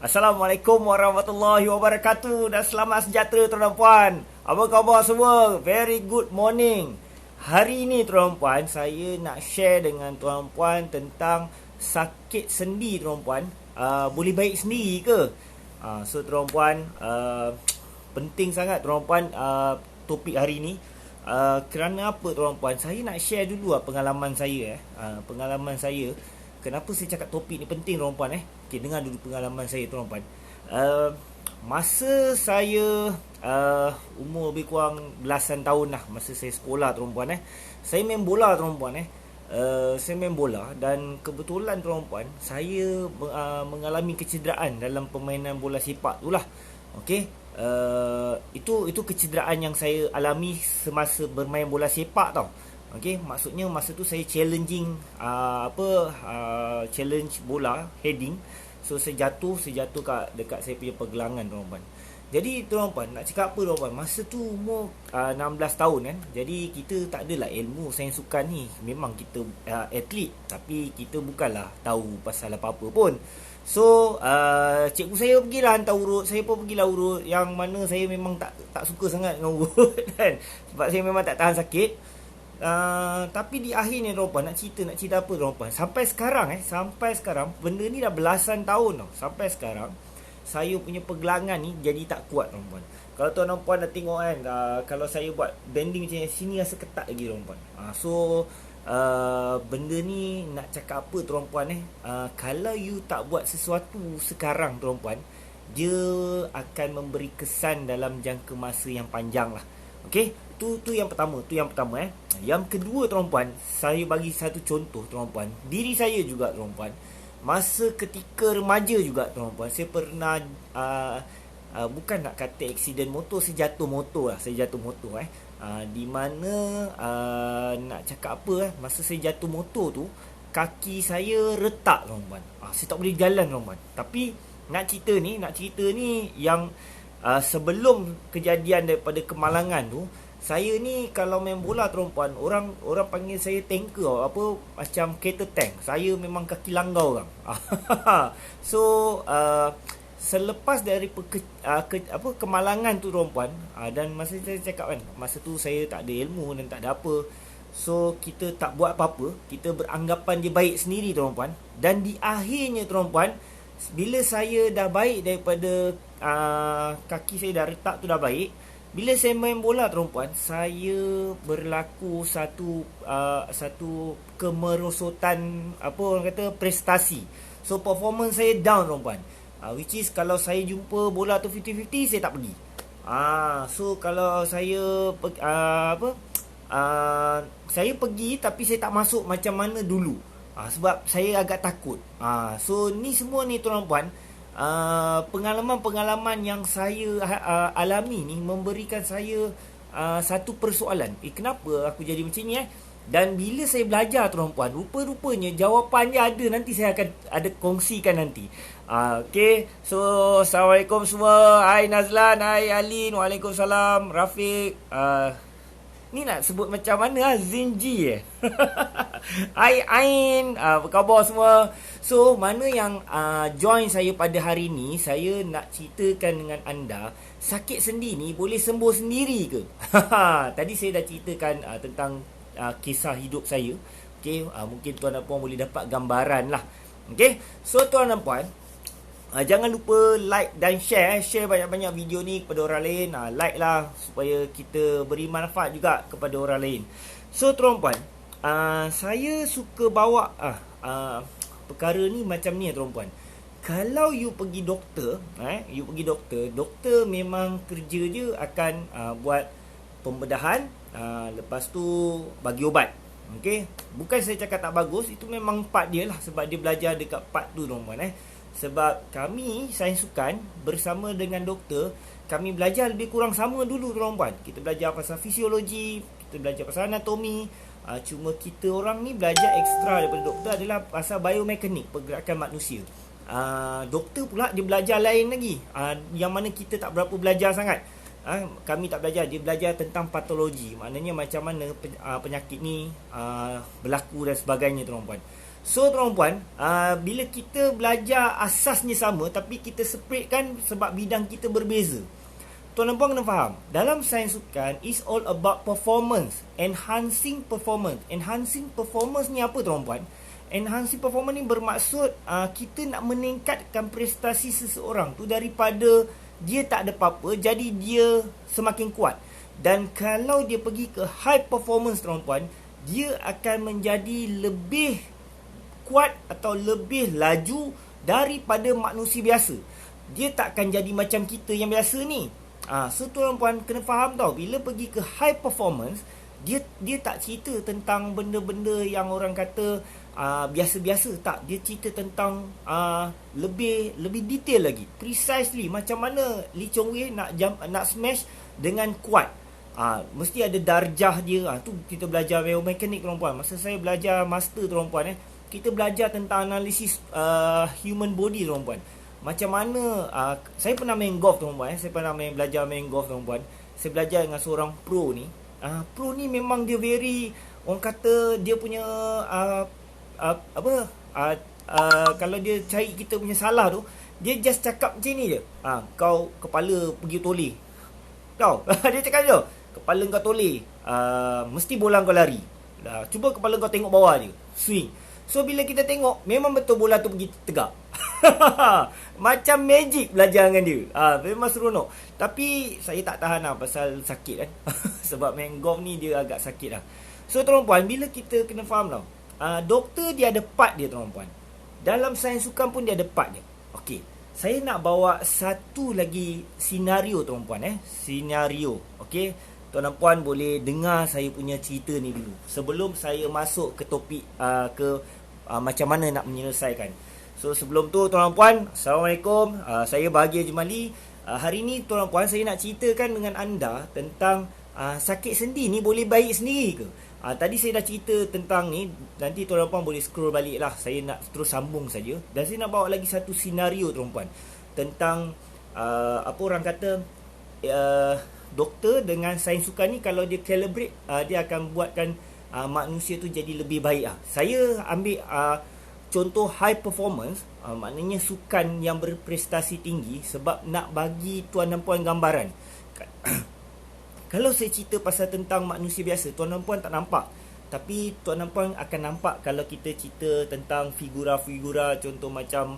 Assalamualaikum warahmatullahi wabarakatuh dan selamat sejahtera tuan dan puan. Apa khabar semua? Very good morning. Hari ini tuan dan puan, saya nak share dengan tuan dan puan tentang sakit sendi tuan dan puan. Boleh baik sendiri ke? So tuan dan puan, penting sangat tuan dan puan topik hari ini. Kerana apa tuan dan puan? Saya nak share dulu pengalaman saya. Pengalaman saya. Kenapa saya cakap topik ni penting tuan puan Okay, dengar dulu pengalaman saya tuan puan. Masa saya umur lebih kurang belasan tahun lah, masa saya sekolah tuan puan saya main bola tuan puan saya main bola dan kebetulan tuan puan saya mengalami kecederaan dalam permainan bola sepak tu lah. Okey, itu kecederaan yang saya alami semasa bermain bola sepak tau. Okey, maksudnya masa tu saya challenge bola heading. So saya jatuh dekat saya punya pergelangan tuan puan. Jadi tuan puan nak cakap apa tuan puan? Masa tu umur 16 tahun kan. Jadi kita tak adalah ilmu sains sukan ni. Memang kita atlet tapi kita bukanlah tahu pasal apa-apa pun. So cikgu saya pergilah hantar urut, saya pun pergilah urut yang mana saya memang tak suka sangat dengan urut kan. Sebab saya memang tak tahan sakit. Tapi di akhirnya tuan puan nak cerita apa tuan puan? Sampai sekarang benda ni dah belasan tahun tau. Sampai sekarang saya punya pergelangan ni jadi tak kuat tuan puan. Kalau tuan puan dah tengok kan, kalau saya buat bending macam sini rasa ketat lagi tuan puan. Benda ni nak cakap apa tuan puan kalau you tak buat sesuatu sekarang tuan puan, dia akan memberi kesan dalam jangka masa yang panjang lah. Okey, tu yang pertama, Yang kedua tuan puan, saya bagi satu contoh tuan puan. Diri saya juga tuan puan. Masa ketika remaja juga tuan puan, saya pernah bukan nak kata aksiden motor, saya jatuh motor. Di mana nak cakap apa masa saya jatuh motor tu, kaki saya retak tuan puan. Saya tak boleh jalan tuan puan. Tapi nak cerita ni yang sebelum kejadian daripada kemalangan tu, saya ni kalau main bola tuan puan, orang panggil saya tanker, macam kereta tank. Saya memang kaki langgau orang. So selepas dari kemalangan tu tuan puan, dan masa saya cakap kan, masa tu saya tak ada ilmu dan tak ada apa. So kita tak buat apa-apa, kita beranggapan dia baik sendiri tuan puan. Dan di akhirnya tuan puan, bila saya dah baik daripada kaki saya dah retak tu dah baik, bila saya main bola tuan puan, saya berlaku satu kemerosotan, orang kata prestasi. So performance saya down tuan puan, which is kalau saya jumpa bola tu 50-50, saya tak pergi. So kalau saya saya pergi tapi saya tak masuk macam mana dulu. Sebab saya agak takut. So ni semua ni tuan puan, pengalaman-pengalaman yang saya alami ni memberikan saya satu persoalan. Kenapa aku jadi macam ni Dan bila saya belajar tuan puan, rupa-rupanya jawapannya ada. Nanti saya akan ada kongsikan nanti. Okay, so Assalamualaikum semua. Hai Nazlan, hai Alin, Waalaikumsalam, Rafiq. Ni nak sebut macam mana Zinji Hai Ain, apa khabar semua? So mana yang join saya pada hari ni, saya nak ceritakan dengan anda, sakit sendi ni boleh sembuh sendiri ke? Tadi saya dah ceritakan tentang kisah hidup saya. Okay, mungkin tuan dan puan boleh dapat gambaran lah. Okay, so tuan dan puan, jangan lupa like dan share banyak-banyak video ni kepada orang lain. Like lah supaya kita beri manfaat juga kepada orang lain. So tuan puan, saya suka bawa perkara ni macam ni tuan puan. Kalau you pergi doktor, doktor memang kerja dia akan buat pembedahan, lepas tu bagi ubat. Okay, bukan saya cakap tak bagus, itu memang part dia lah, sebab dia belajar dekat part tu tuan puan. Sebab kami sains sukan bersama dengan doktor, kami belajar lebih kurang sama dulu tuan puan. Kita belajar pasal fisiologi, kita belajar pasal anatomi. Cuma kita orang ni belajar ekstra daripada doktor adalah pasal biomekanik, pergerakan manusia. Doktor pula dia belajar lain lagi, yang mana kita tak berapa belajar sangat. Kami tak belajar, dia belajar tentang patologi. Maknanya macam mana penyakit ni berlaku dan sebagainya tuan puan. So tuan-puan, bila kita belajar asasnya sama tapi kita separate kan sebab bidang kita berbeza. Tuan dan puan kena faham, dalam sains sukan is all about performance, enhancing performance. Enhancing performance ni apa tuan puan? Enhancing performance ni bermaksud kita nak meningkatkan prestasi seseorang tu daripada dia tak ada apa-apa jadi dia semakin kuat. Dan kalau dia pergi ke high performance tuan puan, dia akan menjadi lebih kuat atau lebih laju daripada manusia biasa. Dia tak akan jadi macam kita yang biasa ni. So tuan puan kena faham tau, bila pergi ke high performance, dia tak cerita tentang benda-benda yang orang kata biasa-biasa. Tak, dia cerita tentang lebih detail lagi, precisely macam mana Lee Chong Wei nak smash dengan kuat. Mesti ada darjah dia. Tu kita belajar biomekanik tuan puan. Masa saya belajar master tuan puan, kita belajar tentang analisis human body tuan puan. Macam mana saya pernah main golf tuan puan, saya pernah belajar main golf tuan puan. Saya belajar dengan seorang pro ni. Pro ni memang dia very, orang kata dia punya kalau dia cari kita punya salah tu, dia just cakap macam ni je. Kau kepala pergi toleh. Kau dia cakap je, kepala kau toleh, mesti bola kau lari. Cuba kepala kau tengok bawah je, swing. So bila kita tengok, memang betul bola tu pergi tegak. Macam magic belajar dengan dia. Memang seronok. Tapi saya tak tahan lah pasal sakit kan. Sebab main golf ni dia agak sakit lah. So tuan puan, bila kita kena faham tau, doktor dia ada part dia tuan puan. Dalam sains sukan pun dia ada part dia. Okey, saya nak bawa satu lagi senario tuan puan. Senario. Okey, tuan dan puan boleh dengar saya punya cerita ni dulu sebelum saya masuk ke topik macam mana nak menyelesaikan. So sebelum tu tuan dan puan, Assalamualaikum. Saya Bahagia Jumali. Hari ni tuan dan puan, saya nak ceritakan dengan anda tentang sakit sendi ni boleh baik sendiri ke? Tadi saya dah cerita tentang ni. Nanti tuan dan puan boleh scroll balik lah. Saya nak terus sambung saja. Dan saya nak bawa lagi satu senario tuan dan puan, tentang apa orang kata, doktor dengan sains sukan ni kalau dia calibrate, dia akan buatkan manusia tu jadi lebih baik lah. Saya ambil contoh high performance, maknanya sukan yang berprestasi tinggi, sebab nak bagi tuan dan puan gambaran. Kalau saya cerita pasal tentang manusia biasa, tuan dan puan tak nampak. Tapi tuan dan puan akan nampak kalau kita cerita tentang figura-figura contoh macam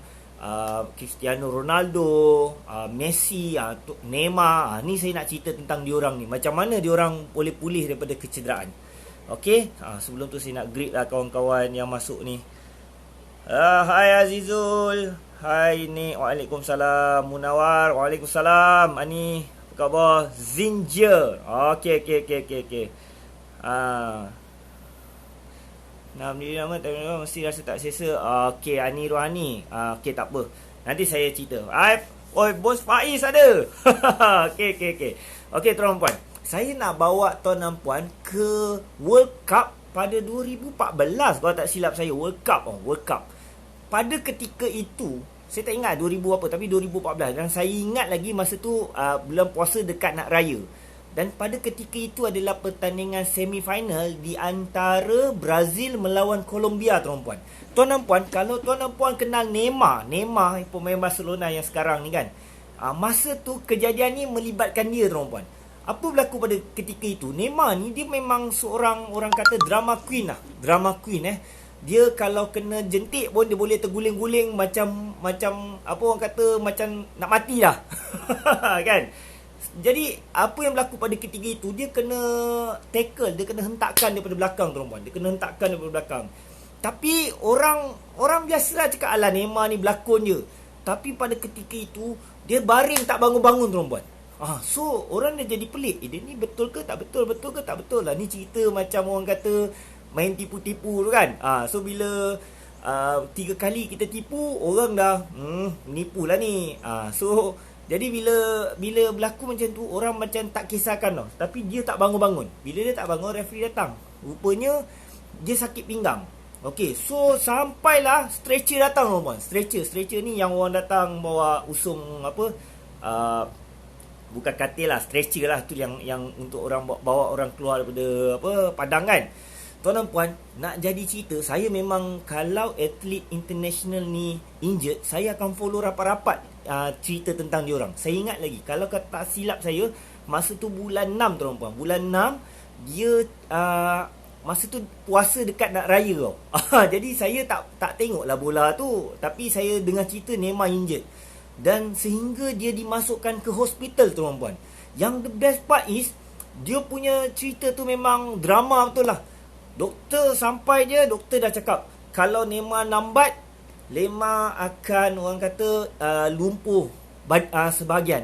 Cristiano Ronaldo, Messi, Neymar. Ni saya nak cerita tentang diorang ni, macam mana diorang boleh pulih daripada kecederaan. Okey, sebelum tu saya nak greet lah kawan-kawan yang masuk ni. Hai Azizul. Hai ni, Waalaikumsalam. Munawar, Waalaikumsalam. Ani, apa khabar? Zinjer. Okey. Nama mesti rasa tak selesa. Okey, Ani Rohani. Okey, tak apa. Nanti saya cerita. Oi, Bos Faiz ada. Okey. Okey, tuan puan. Saya nak bawa tuan dan puan ke World Cup pada 2014 kalau tak silap saya. World Cup. Pada ketika itu, saya tak ingat 2000 apa, tapi 2014. Dan saya ingat lagi masa tu bulan puasa dekat nak raya. Dan pada ketika itu adalah pertandingan semifinal di antara Brazil melawan Colombia tuan puan. Tuan dan puan, kalau tuan dan puan kenal Neymar pemain Barcelona yang sekarang ni kan. Masa tu kejadian ni melibatkan dia tuan puan. Apa berlaku pada ketika itu? Neymar ni dia memang seorang, orang kata, drama queen lah. Drama queen Dia kalau kena jentik pun dia boleh terguling-guling macam apa orang kata, macam nak mati lah. Kan? Jadi apa yang berlaku pada ketika itu, dia kena tackle, dia kena hentakkan daripada belakang tuan-tuan. Dia kena hentakkan daripada belakang. Tapi orang biasalah cakap, alah Neymar ni berlakon je. Tapi pada ketika itu dia baring tak bangun-bangun tuan-tuan. So orang dia jadi pelik. Dia ni betul ke tak betul? Betul ke tak betul lah. Ni cerita macam orang kata main tipu-tipu tu kan. So bila 3 kali kita tipu, orang dah menipu lah ni. So jadi bila berlaku macam tu, orang macam tak kisahkan tau. Tapi dia tak bangun-bangun. Bila dia tak bangun, referee datang. Rupanya dia sakit pinggang. Okey, so sampailah stretcher datang tuan-tuan. Stretcher ni yang orang datang bawa usung apa, bukan katil lah, stretcher lah tu yang untuk orang bawa orang keluar daripada apa, padang kan. Tuan dan puan, nak jadi cerita, saya memang kalau atlet international ni injured, saya akan follow rapat-rapat cerita tentang diorang. Saya ingat lagi, kalau tak silap saya, masa tu bulan 6 tuan dan puan. Bulan 6, dia masa tu puasa dekat nak raya tau. Jadi saya tak tengok lah bola tu, tapi saya dengar cerita Neymar injured. Dan sehingga dia dimasukkan ke hospital tuan dan puan. Yang the best part is, dia punya cerita tu memang drama betul lah. Doktor sampai je, doktor dah cakap kalau Neymar lambat, Neymar akan orang kata lumpuh sebahagian,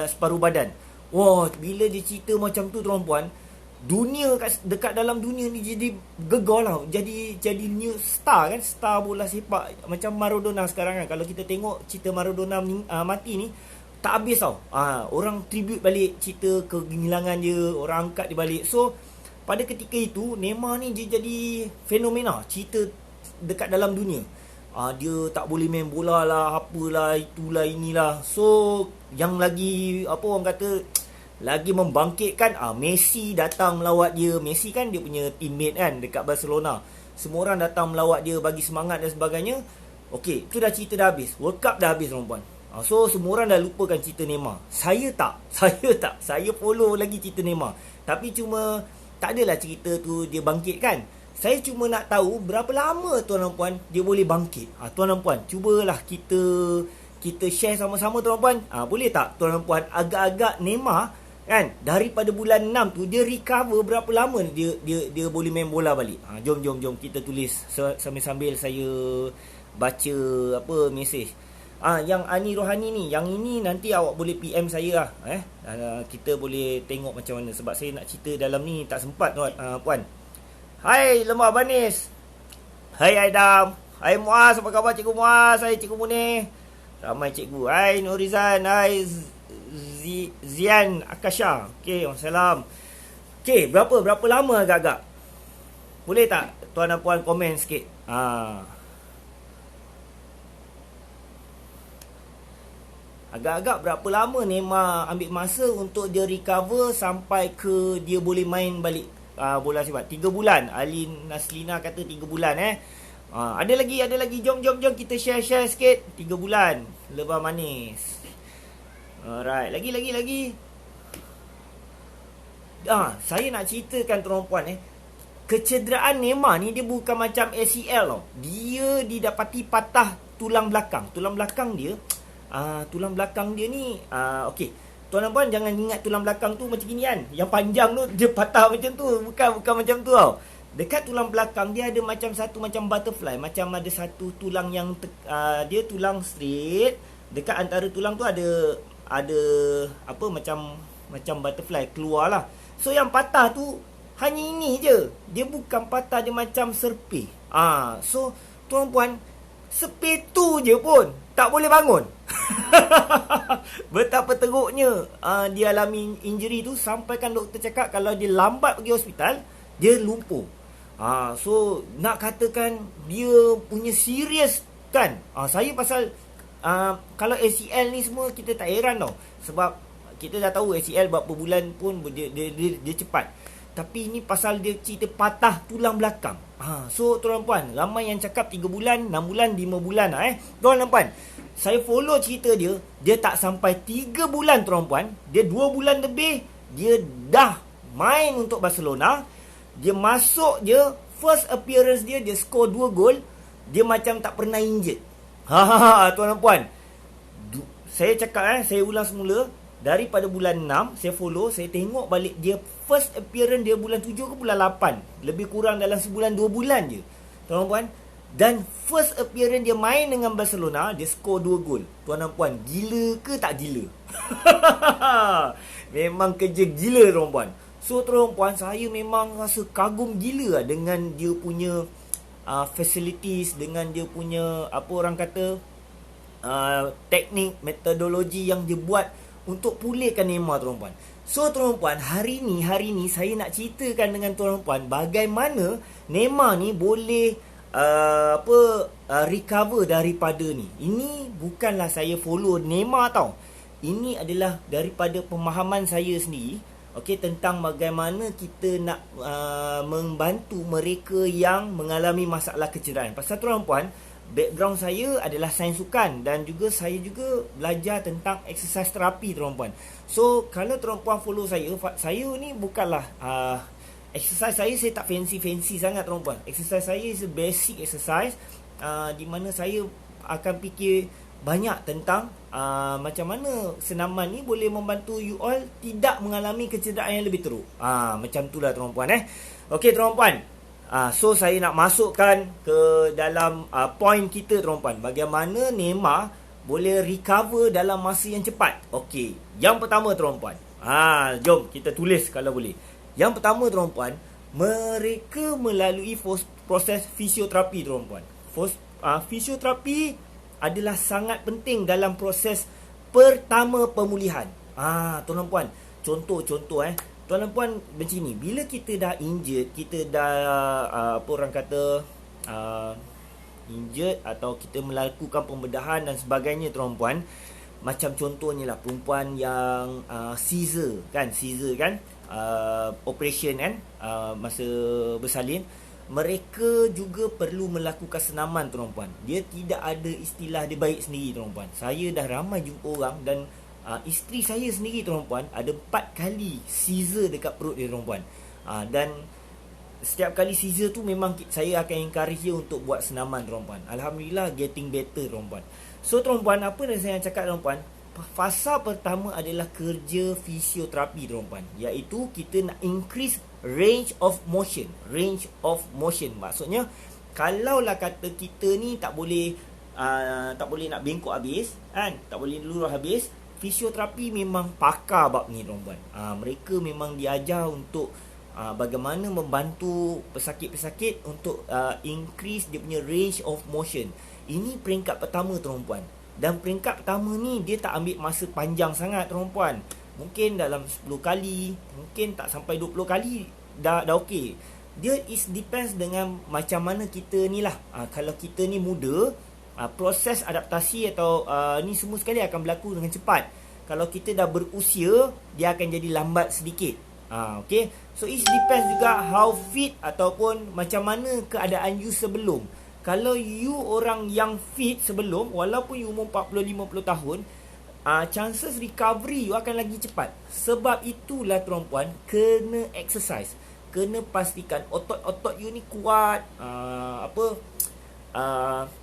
separuh badan. Wah, bila dia cerita macam tu tuan puan, dunia dekat dalam dunia ni jadi gegar lah. Jadi new star kan, star bola sepak macam Maradona sekarang kan. Kalau kita tengok cerita Maradona mati ni, tak habis tau. Orang tribute balik cerita kehilangan dia, orang angkat dia balik. So pada ketika itu, Neymar ni dia jadi fenomena cerita dekat dalam dunia. Dia tak boleh main bola lah, apalah, itulah, inilah. So, yang lagi, apa orang kata, lagi membangkitkan, Messi datang melawat dia. Messi kan dia punya teammate kan dekat Barcelona. Semua orang datang melawat dia, bagi semangat dan sebagainya. Okey, itu dah cerita dah habis. World Cup dah habis, tuan-tuan. So, semua orang dah lupakan cerita Neymar. Saya tak. Saya follow lagi cerita Neymar. Tapi cuma tak adalah cerita tu dia bangkit kan. Saya cuma nak tahu berapa lama tuan dan puan dia boleh bangkit. Tuan dan puan, cubalah kita share sama-sama tuan dan puan. Boleh tak tuan dan puan, agak-agak Neymar kan daripada bulan 6 tu dia recover berapa lama dia boleh main bola balik. Jom kita tulis sambil-sambil saya baca apa mesej. Yang Ani Rohani ni, yang ini nanti awak boleh PM saya lah. Kita boleh tengok macam mana. Sebab saya nak cerita dalam ni tak sempat puan. Hai Lemah Banis. Hai Aidam. Hai Muaz, apa khabar Cikgu Muaz? Hai Cikgu Munir. Ramai cikgu. Hai Nurizan. Hai Zian Akasha. Okey, wassalam. Okey, berapa lama agak-agak? Boleh tak tuan dan puan komen sikit? Agak-agak berapa lama Neymar ambil masa untuk dia recover sampai ke dia boleh main balik bola sepak? 3 bulan. Ali Naslina kata 3 bulan Ada lagi. Jom kita share sikit. 3 bulan. Lebah manis. Alright, lagi. Saya nak ceritakan tuan puan kecederaan Neymar ni dia bukan macam ACL tau. Dia didapati patah tulang belakang. Tulang belakang dia ni okey. Tuan dan puan jangan ingat tulang belakang tu macam gini kan. Yang panjang tu dia patah macam tu. Bukan macam tu tau. Dekat tulang belakang dia ada macam satu macam butterfly, macam ada satu tulang yang dia tulang straight. Dekat antara tulang tu ada apa macam butterfly keluar lah. So yang patah tu hanya ini je. Dia bukan patah dia macam serpih. So tuan puan, sepetu je pun tak boleh bangun. Betapa teruknya dia alami injury tu, sampaikan doktor cakap kalau dia lambat pergi hospital, dia lumpuh. So nak katakan dia punya serius kan. Saya pasal kalau ACL ni semua kita tak heran tau. Sebab kita dah tahu ACL berapa bulan pun dia cepat. Tapi ini pasal dia cerita patah tulang belakang. So tuan dan puan, ramai yang cakap 3 bulan, 6 bulan, 5 bulan Tuan dan puan, saya follow cerita dia. Dia tak sampai 3 bulan tuan dan puan, dia 2 bulan lebih dia dah main untuk Barcelona. Dia masuk je, first appearance dia score 2 gol. Dia macam tak pernah injured. Tuan dan puan, saya cakap saya ulang semula. Daripada bulan 6 saya follow, saya tengok balik dia first appearance dia bulan 7 ke bulan 8. Lebih kurang dalam sebulan 2 bulan je. Tuan dan puan, dan first appearance dia main dengan Barcelona, dia score 2 gol. Tuan dan puan, gila ke tak gila? Memang kerja gila tuan dan puan. So tuan dan puan, saya memang rasa kagum gila dengan dia punya facilities, dengan dia punya apa orang kata teknik, metodologi yang dia buat untuk pulihkan Neymar tuan puan. So tuan puan, hari ni saya nak ceritakan dengan tuan puan bagaimana Neymar ni boleh recover daripada ni. Ini bukanlah saya follow Neymar tau. Ini adalah daripada pemahaman saya sendiri. Okey, tentang bagaimana kita nak membantu mereka yang mengalami masalah kecederaan. Pasal tuan puan, background saya adalah sains sukan dan juga saya juga belajar tentang exercise terapi tuan puan. So kalau tuan puan follow saya ni bukanlah exercise saya tak fancy sangat tuan puan. Exercise saya is a basic exercise di mana saya akan fikir banyak tentang macam mana senaman ni boleh membantu you all tidak mengalami kecederaan yang lebih teruk. Macam itulah tuan puan Okey tuan puan. So saya nak masukkan ke dalam point kita tuan puan. Bagaimana Neymar boleh recover dalam masa yang cepat. Okey, yang pertama tuan puan. Jom kita tulis kalau boleh. Yang pertama tuan puan, mereka melalui proses fisioterapi tuan puan. Fisioterapi adalah sangat penting dalam proses pertama pemulihan. Tuan puan, contoh tuan puan macam ni, bila kita dah injured, kita dah apa orang kata injured atau kita melakukan pembedahan dan sebagainya tuan puan, macam contohnya lah perempuan yang caesar kan, operation kan, masa bersalin, mereka juga perlu melakukan senaman tuan puan. Dia tidak ada istilah dia baik sendiri tuan puan. Saya dah ramai jumpa orang dan isteri saya sendiri tuan puan ada 4 kali caesar dekat perut dia tuan puan. Dan setiap kali caesar tu memang saya akan encourage dia untuk buat senaman tuan puan. Alhamdulillah getting better tuan puan. So tuan puan, apa yang saya cakap tuan puan, fasa pertama adalah kerja fisioterapi tuan puan, iaitu kita nak increase range of motion. Maksudnya kalaulah kata kita ni tak boleh nak bengkok habis kan, tak boleh lurus habis, fisioterapi memang pakar bab ni tuan puan. Mereka memang diajar untuk bagaimana membantu pesakit-pesakit untuk increase dia punya range of motion. Ini peringkat pertama tuan puan. Dan peringkat pertama ni dia tak ambil masa panjang sangat tuan puan. Mungkin dalam 10 kali, mungkin tak sampai 20 kali dah okey. Dia depends dengan macam mana kita ni lah. Kalau kita ni muda, proses adaptasi atau ni semua sekali akan berlaku dengan cepat. Kalau kita dah berusia, dia akan jadi lambat sedikit. Okay. So it depends juga how fit ataupun macam mana keadaan you sebelum. Kalau you orang yang fit sebelum, walaupun you umur 40-50 tahun, chances recovery you akan lagi cepat. Sebab itulah tuan puan, kena exercise. Kena pastikan otot-otot you ni kuat,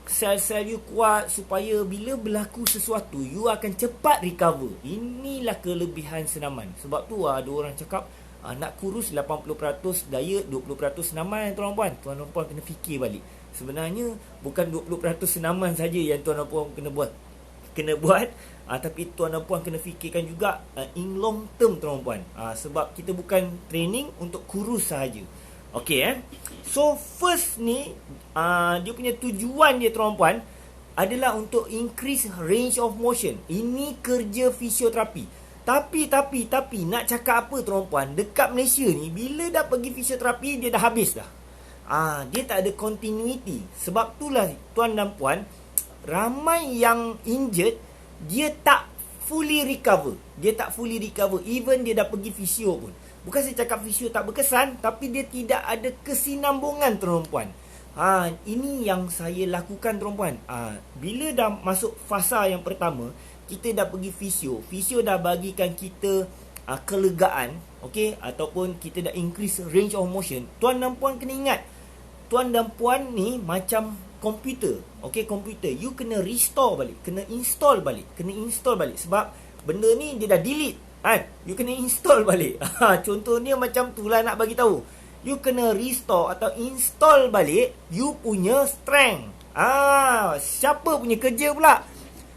sel-sel you kuat, supaya bila berlaku sesuatu you akan cepat recover. Inilah kelebihan senaman. Sebab tu ada orang cakap nak kurus 80% diet, 20% senaman tuan puan. Tuan puan kena fikir balik. Sebenarnya bukan 20% senaman saja yang tuan puan kena buat, tapi tuan dan puan kena fikirkan juga in long term tuan puan. Sebab kita bukan training untuk kurus sahaja. Okey So first ni dia punya tujuan dia tuan puan adalah untuk increase range of motion. Ini kerja fisioterapi. Tapi nak cakap apa tuan puan, dekat Malaysia ni bila dah pergi fisioterapi dia dah habis dah. Dia tak ada continuity. Sebab itulah tuan dan puan, ramai yang injured, dia tak fully recover. Even dia dah pergi fisio pun. Bukan saya cakap fisio tak berkesan, tapi dia tidak ada kesinambungan tuan puan. Ini yang saya lakukan tuan puan. Bila dah masuk fasa yang pertama, kita dah pergi fisio. Fisio dah bagikan kita kelegaan, okey, ataupun kita dah increase range of motion. Tuan dan puan kena ingat, tuan dan puan ni macam komputer. Okey, komputer you kena restore balik, kena install balik. Sebab benda ni dia dah delete kan, you kena install balik. Contohnya macam tu lah nak bagi tahu. You kena restore atau install balik you punya strength. Siapa punya kerja pula?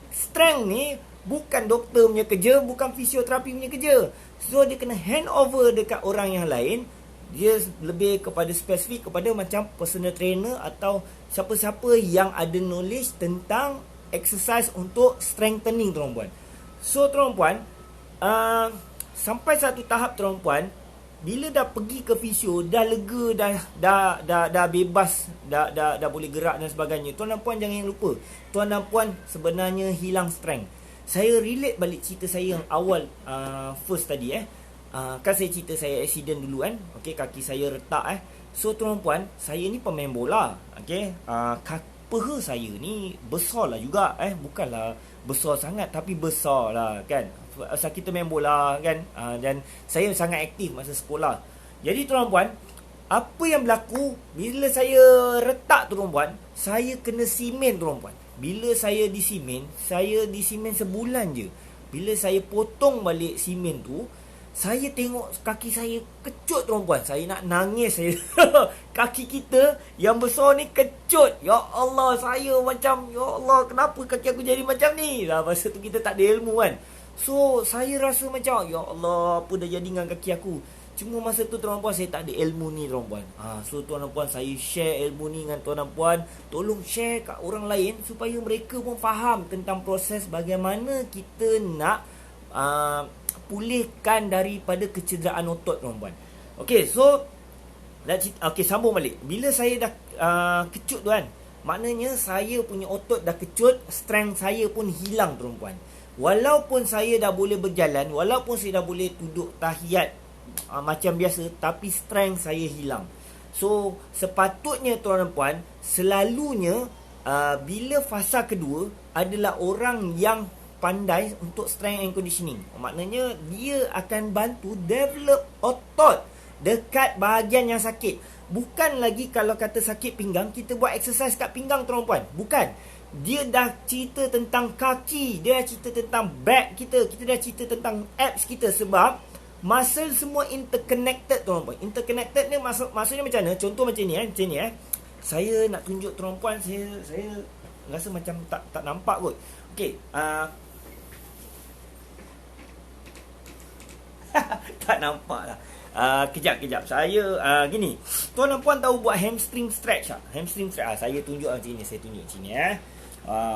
Strength ni bukan doktor punya kerja, bukan fisioterapi punya kerja. So dia kena hand over dekat orang yang lain. Dia lebih kepada spesifik kepada macam personal trainer atau siapa-siapa yang ada knowledge tentang exercise untuk strengthening tuan puan. So tuan puan, sampai satu tahap tuan puan, bila dah pergi ke fisio, dah lega, dah bebas, dah boleh gerak dan sebagainya, tuan dan puan jangan lupa, tuan dan puan sebenarnya hilang strength. Saya relate balik cerita saya yang awal first tadi Kan saya cerita saya accident dulu kan. Okey, kaki saya retak. So tuan puan, saya ni pemain bola. Okey, peha saya ni besar lah juga. Bukanlah besar sangat, tapi besar lah kan. Asal kita main bola kan. Dan saya sangat aktif masa sekolah. Jadi tuan puan, apa yang berlaku bila saya retak tuan puan, saya kena simen tuan puan. Bila saya di simen sebulan je. Bila saya potong balik simen tu, saya tengok kaki saya kecut tuan puan. Saya nak nangis saya. Kaki kita yang besar ni kecut. Ya Allah, saya macam, ya Allah, kenapa kaki aku jadi macam ni? Masa tu kita tak ada ilmu kan. So saya rasa macam, ya Allah, apa dah jadi dengan kaki aku. Cuma masa tu tuan puan, saya tak ada ilmu ni tuan puan. So tuan puan, saya share ilmu ni dengan tuan puan. Tolong share kat orang lain supaya mereka pun faham tentang proses bagaimana kita nak pulihkan daripada kecederaan otot tuan puan. Okey, so sambung balik. Bila saya dah kecut tu kan, maknanya saya punya otot dah kecut, strength saya pun hilang tuan puan. Walaupun saya dah boleh berjalan, walaupun saya dah boleh duduk tahiyat macam biasa, tapi strength saya hilang. So sepatutnya tuan puan, selalunya bila fasa kedua adalah orang yang pandai untuk strength and conditioning. Maknanya dia akan bantu develop otot dekat bahagian yang sakit. Bukan lagi kalau kata sakit pinggang, kita buat exercise kat pinggang tuan puan. Bukan. Dia dah cerita tentang kaki, dia dah cerita tentang back kita, kita dah cerita tentang abs kita. Sebab muscle semua interconnected tuan puan. Interconnected ni maksudnya macam mana? Contoh macam ni Saya nak tunjuk tuan puan, saya rasa macam tak nampak kot. Okey, tak nampak lah. Kejap. Saya gini. Tuan dan puan tahu buat hamstring stretch tak? Hamstring stretch. Saya tunjuk macam ni. Saya tunjuk macam ni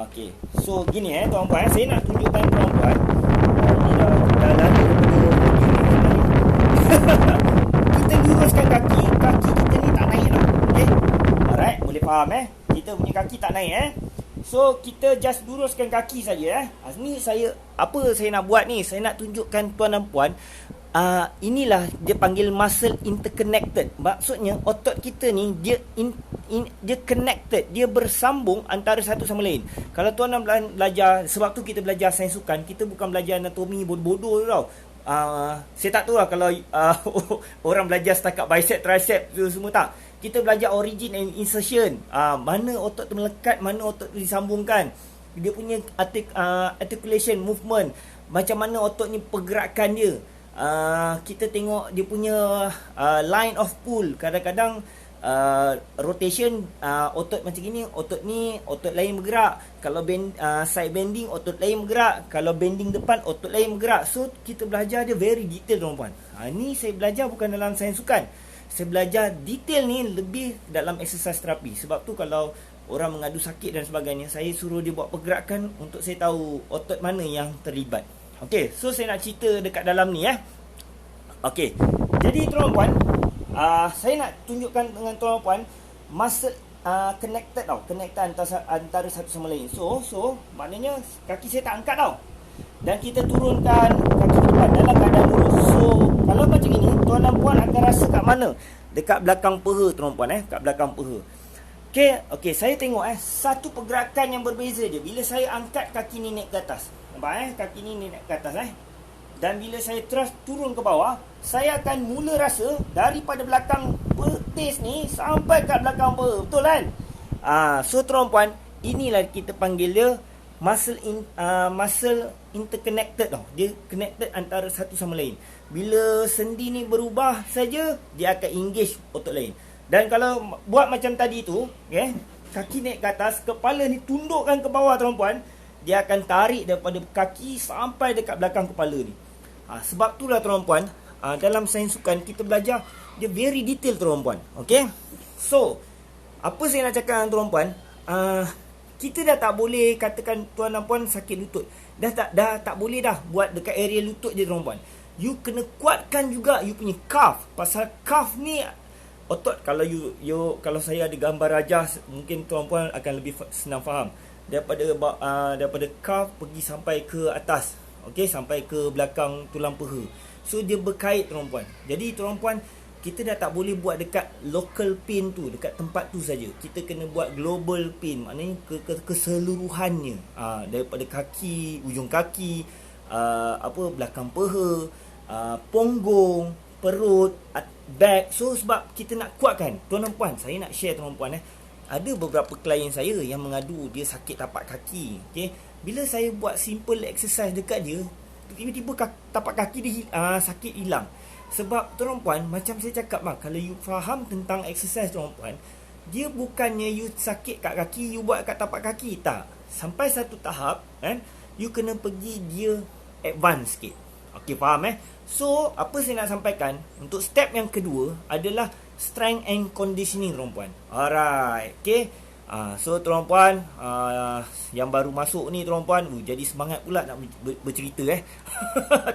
okey. So gini tuan puan. Saya nak tunjukkan tuan puan. Ni dah lalu kita luruskan kaki. Kaki kita ni tak naik tau. Okey. Alright, boleh faham kita punya kaki tak naik So kita just luruskan kaki saja Ni apa saya nak buat ni? Saya nak tunjukkan tuan dan puan, inilah dia panggil muscle interconnected. Maksudnya otot kita ni dia connected, dia bersambung antara satu sama lain. Kalau tuan dan belajar, sebab tu kita belajar sains sukan, kita bukan belajar anatomi bodoh-bodoh tau. Saya tak tahu lah kalau orang belajar setakat bicep, tricep tu semua tak. Kita belajar origin and insertion. Mana otot tu melekat, mana otot tu disambungkan. Dia punya articulation, movement. Macam mana otot ni pergerakan dia. Kita tengok dia punya line of pull. Kadang-kadang rotation, otot macam ni, otot lain bergerak. Kalau side bending, otot lain bergerak. Kalau bending depan, otot lain bergerak. So kita belajar dia very detail tuan-tuan. Ni saya belajar bukan dalam sains sukan. Saya belajar detail ni lebih dalam exercise terapi. Sebab tu kalau orang mengadu sakit dan sebagainya, saya suruh dia buat pergerakan untuk saya tahu otot mana yang terlibat. Okey, so saya nak cerita dekat dalam ni Okey, jadi tuan-puan, saya nak tunjukkan dengan tuan-puan muscle connected tau, connected antara satu sama lain. So maknanya kaki saya tak angkat tau. Dan kita turunkan kaki ke depan dalam keadaan lurus. So kalau macam ini, tuan dan puan akan rasa kat mana? Dekat belakang peha tuan-puan kat belakang peha. Okey, saya tengok satu pergerakan yang berbeza dia bila saya angkat kaki ni naik ke atas. Nampak kaki ni naik ke atas Dan bila saya terus turun ke bawah, saya akan mula rasa daripada belakang betis ni sampai kat belakang peha. Betul kan? So tuan-puan, inilah kita panggil dia muscle interconnected tau. Dia connected antara satu sama lain. Bila sendi ni berubah saja, dia akan engage otot lain. Dan kalau buat macam tadi tu, kaki naik ke atas, kepala ni tundukkan ke bawah tuan-puan, dia akan tarik daripada kaki sampai dekat belakang kepala ni. Sebab itulah tuan-puan, dalam sains sukan kita belajar dia very detail tuan-puan. Okey. So, apa saya nak cakap dengan tuan-puan, kita dah tak boleh katakan tuan dan puan sakit lutut. Dah tak boleh dah buat dekat area lutut je tuan-puan. You kena kuatkan juga you punya calf. Pasal calf ni otot, kalau saya ada gambar rajah, mungkin tuan-puan akan lebih senang faham. Daripada calf pergi sampai ke atas. okey, sampai ke belakang tulang peha. So dia berkait tuan-puan. Jadi tuan-puan, kita dah tak boleh buat dekat local pain tu, dekat tempat tu saja. Kita kena buat global pain, maknanya keseluruhannya. Daripada kaki, ujung kaki, belakang peha, punggung, perut, back. So sebab kita nak kuatkan, tuan-puan, saya nak share tuan-puan ada beberapa klien saya yang mengadu dia sakit tapak kaki. Okey, bila saya buat simple exercise dekat dia, tiba-tiba tapak kaki dia sakit hilang. Sebab tuan-puan, macam saya cakap kalau you faham tentang exercise tuan-puan, dia bukannya you sakit kat kaki, you buat kat tapak kaki. Tak. Sampai satu tahap kan, you kena pergi dia advance sikit. Okey, faham So, apa saya nak sampaikan, untuk step yang kedua adalah strength and conditioning tuan-puan. Alright, okey. So tuan-puan, yang baru masuk ni tuan-puan, jadi semangat pula nak bercerita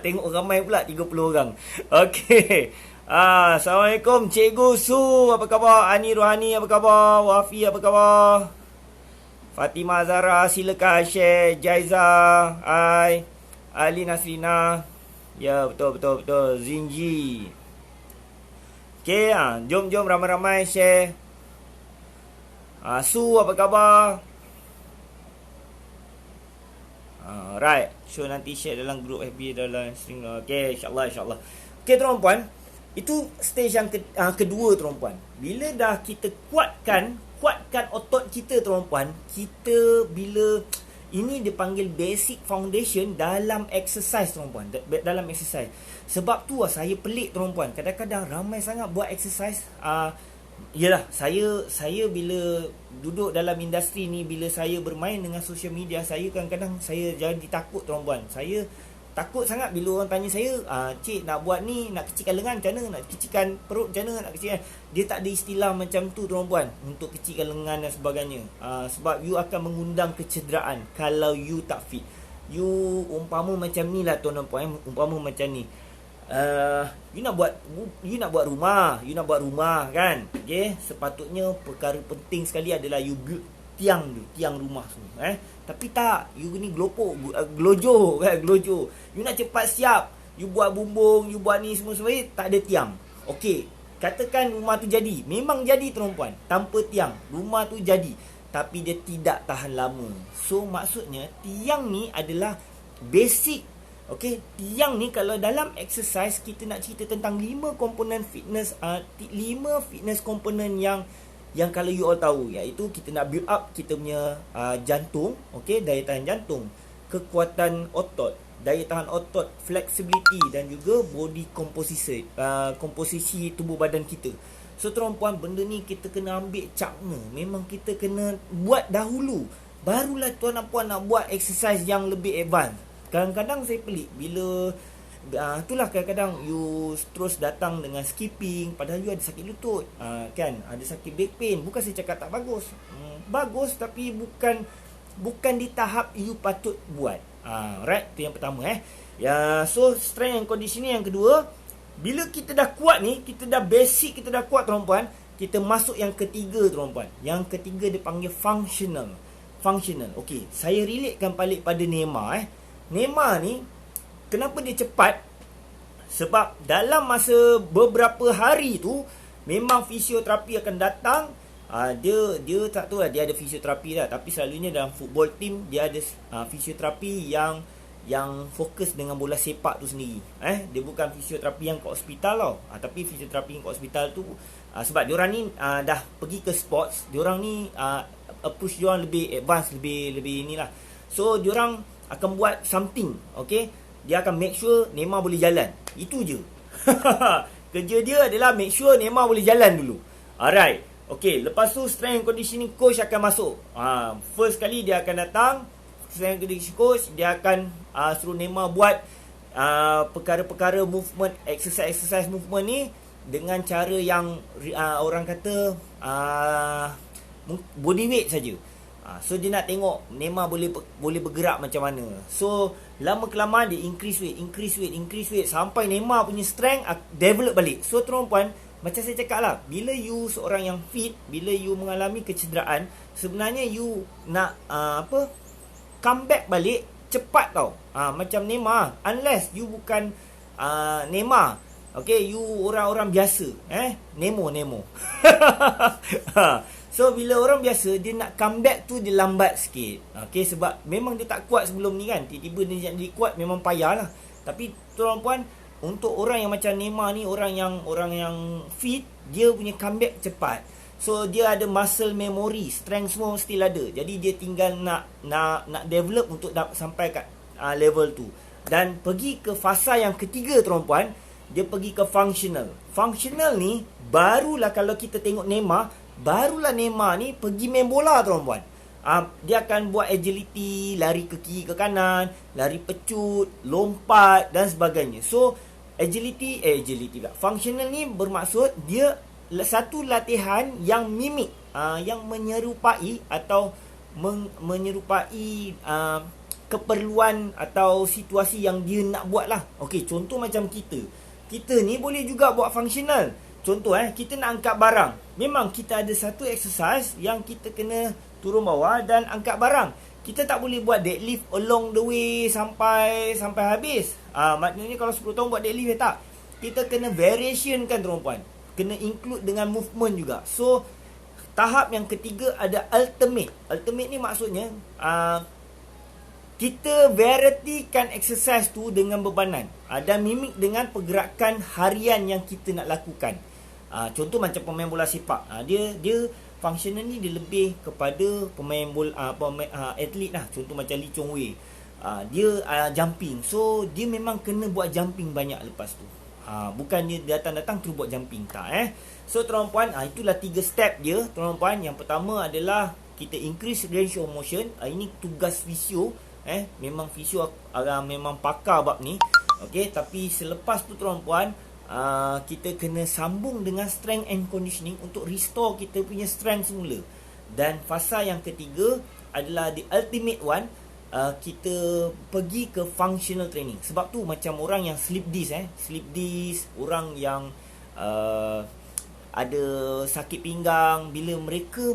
Tengok ramai pula 30 orang. Okey. Assalamualaikum Cikgu Su, apa khabar? Ani Rohani, apa khabar? Wafi, apa khabar? Fatimah Zara, silakan share. Jaiza, hai. Ali Nasrina. Ya, betul. Zinji. Okey, jom ramai-ramai share. Su, apa khabar? Right. So nanti share dalam grup FB dalam string. Okey, insyaAllah. Okey tuan-puan, itu stage yang kedua tuan-puan. Bila dah kita kuatkan otot kita tuan-puan, kita bila ini dipanggil basic foundation dalam exercise tuan-puan. Dalam exercise. Sebab tu saya pelik tuan-puan. Kadang-kadang ramai sangat buat exercise. Yalah, saya bila duduk dalam industri ni, bila saya bermain dengan social media, saya kadang-kadang saya jadi takut tuan-puan. Saya takut sangat bila orang tanya saya, cik nak buat ni, nak kecilkan lengan macam mana, nak kecilkan perut macam mana, nak kecilkan. Dia tak ada istilah macam tu tuan-puan untuk kecilkan lengan dan sebagainya. Sebab you akan mengundang kecederaan kalau you tak fit. You umpama macam ni lah tuan-puan, umpama macam ni. You nak buat rumah kan. Okey, sepatutnya perkara penting sekali adalah you build tiang rumah semua tapi tak, you ni glojo. You nak cepat siap, you buat bumbung, you buat ni semua tak ada tiang. Okey, katakan rumah tu jadi, memang jadi tuan-puan, tanpa tiang rumah tu jadi, tapi dia tidak tahan lama. So maksudnya tiang ni adalah basic. Okey, tiang ni kalau dalam exercise kita nak cerita tentang 5 komponen fitness, 5 fitness komponen yang kalau you all tahu, iaitu kita nak build up kita punya jantung, okey, daya tahan jantung, kekuatan otot, daya tahan otot, flexibility dan juga body komposisi tubuh badan kita. So tuan-puan, benda ni kita kena ambil capna. Memang kita kena buat dahulu, barulah tuan-puan nak buat exercise yang lebih advance. Kadang-kadang saya pelik bila itulah kadang-kadang you terus datang dengan skipping padahal you ada sakit lutut, kan, ada sakit back pain. Bukan saya cakap tak bagus, bagus, tapi bukan di tahap you patut buat. Right, itu yang pertama so strength and conditioning yang kedua. Bila kita dah kuat ni, kita dah basic, kita dah kuat tuan-puan, kita masuk yang ketiga tuan-puan. Yang ketiga dia panggil functional. Okey, saya relatekan balik pada Neymar Neymar ni, kenapa dia cepat? Sebab dalam masa beberapa hari tu memang fisioterapi akan datang. Dia tak tahu lah dia ada fisioterapi dah, tapi selalunya dalam football team dia ada fisioterapi yang fokus dengan bola sepak tu sendiri. Dia bukan fisioterapi yang kat hospital tau. Tapi fisioterapi yang kat hospital tu sebab diorang ni dah pergi ke sports, diorang ni approach diorang lebih advance, lebih inilah. So diorang akan buat something, okay? Dia akan make sure Neymar boleh jalan. Itu je. Kerja dia adalah make sure Neymar boleh jalan dulu. Alright. Okay, lepas tu strength and conditioning coach akan masuk. First kali dia akan datang, strength and conditioning coach, dia akan suruh Neymar buat perkara-perkara movement, exercise movement ni dengan cara yang orang kata body weight saja. So dia nak tengok Neymar boleh bergerak macam mana. So lama kelamaan dia increase weight sampai Neymar punya strength develop balik. So tuan-puan, macam saya cakap lah, bila you seorang yang fit, bila you mengalami kecederaan, sebenarnya you nak come back balik cepat tau. Macam Neymar. Unless you bukan Neymar. Okay, you orang-orang biasa. Nemo. So, bila orang biasa, dia nak comeback tu dia lambat sikit. Okay, sebab memang dia tak kuat sebelum ni kan. Tiba-tiba dia jadi kuat, memang payah lah. Tapi, tuan-puan, untuk orang yang macam Neymar ni, orang yang fit, dia punya comeback cepat. So, dia ada muscle memory, strength semua still ada. Jadi, dia tinggal nak develop untuk sampai kat level tu. Dan pergi ke fasa yang ketiga, tuan-puan, dia pergi ke functional. Functional ni, barulah kalau kita tengok Neymar, barulah Neymar ni pergi main bola, tuan-puan. Dia akan buat agility, lari ke kiri ke kanan, lari pecut, lompat dan sebagainya. So, agility pula. Functional ni bermaksud dia satu latihan yang mimik, yang menyerupai atau menyerupai keperluan atau situasi yang dia nak buat lah. Okey, contoh macam kita ni boleh juga buat functional. Contoh kita nak angkat barang. Memang kita ada satu exercise yang kita kena turun bawah dan angkat barang. Kita tak boleh buat deadlift along the way sampai habis. Maknanya kalau 10 tahun buat deadlift tak. Kita kena variation kan, tuan-puan. Kena include dengan movement juga. So, tahap yang ketiga ada ultimate. Ultimate ni maksudnya kita varietykan exercise tu dengan bebanan. Dan mimik dengan pergerakan harian yang kita nak lakukan. Contoh macam pemain bola sepak. Dia functional ni dia lebih kepada pemain bola, atlet lah. Contoh macam Lee Chong Wei. Dia jumping. So, dia memang kena buat jumping banyak lepas tu. Bukan dia datang-datang terus buat jumping. Tak So, tuan-puan, itulah 3 step dia. Tuan-puan, yang pertama adalah kita increase range of motion. Ini tugas fisio. Memang fisio memang pakar bab ni. Okey, tapi selepas tu tuan-puan, kita kena sambung dengan strength and conditioning untuk restore kita punya strength semula. Dan fasa yang ketiga adalah the ultimate one, kita pergi ke functional training. Sebab tu macam orang yang sleep disc, orang yang ada sakit pinggang, bila mereka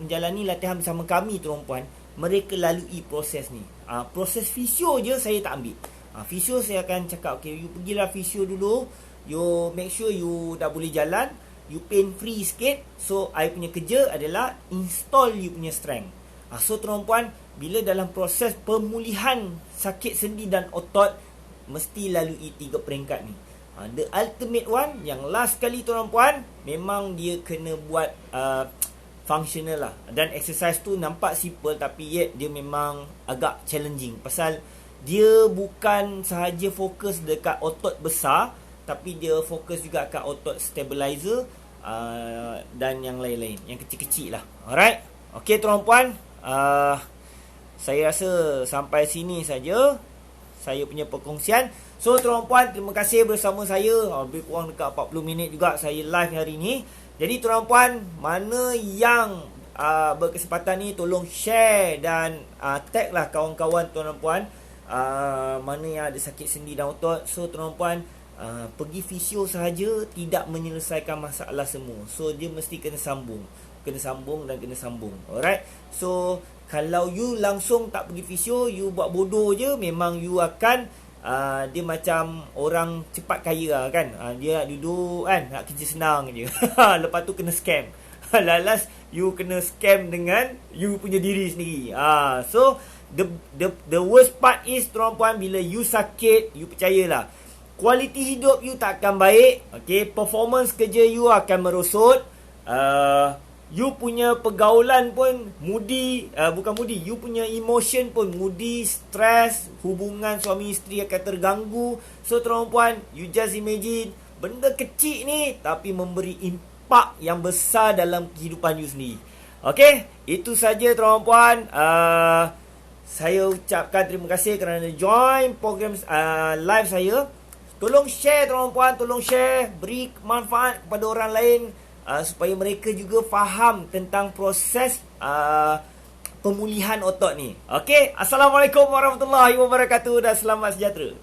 menjalani latihan bersama kami, tuan-puan, mereka lalui proses ni. Proses fisio je saya tak ambil. Fisio saya akan cakap, okay, you pergilah fisio dulu, you make sure you dah boleh jalan, you pain free sikit. So, I punya kerja adalah install you punya strength. So, tuan-puan, bila dalam proses pemulihan sakit sendi dan otot, mesti lalui 3 peringkat ni. The ultimate one, yang last kali tuan-puan, memang dia kena buat functional lah. Dan exercise tu nampak simple, tapi yet dia memang agak challenging. Pasal dia bukan sahaja fokus dekat otot besar, tapi dia fokus juga kat otot stabilizer dan yang lain-lain, yang kecil-kecil lah. Alright. Okay, tuan-puan, saya rasa sampai sini saja saya punya perkongsian. So, tuan-puan, terima kasih bersama saya. Lebih kurang dekat 40 minit juga saya live hari ni. Jadi, tuan-puan, mana yang berkesempatan ni, tolong share dan tag lah kawan-kawan tuan-puan, mana yang ada sakit sendi dan otot. So, tuan-puan, pergi fisio sahaja tidak menyelesaikan masalah semua. So, dia mesti kena sambung. Alright. So, kalau you langsung tak pergi fisio, you buat bodoh je, memang you akan dia macam orang cepat kaya lah kan. Dia duduk kan, nak kerja senang je. Lepas tu kena scam. Lalas you kena scam dengan you punya diri sendiri. So the worst part is, tuan-puan, bila you sakit, you percayalah, kualiti hidup you tak akan baik. Okay, performance kerja you akan merosot. You punya pergaulan pun you punya emotion pun moody, stress, hubungan suami isteri akan terganggu. So, tuan-puan, you just imagine, benda kecil ni tapi memberi impak yang besar dalam kehidupan you sendiri. Okay, itu saja, tuan-puan. Saya ucapkan terima kasih kerana join program live saya. Tolong share, tuan-puan, tolong share, beri manfaat kepada orang lain, supaya mereka juga faham tentang proses pemulihan otot ni. Okey, Assalamualaikum warahmatullahi wabarakatuh dan selamat sejahtera.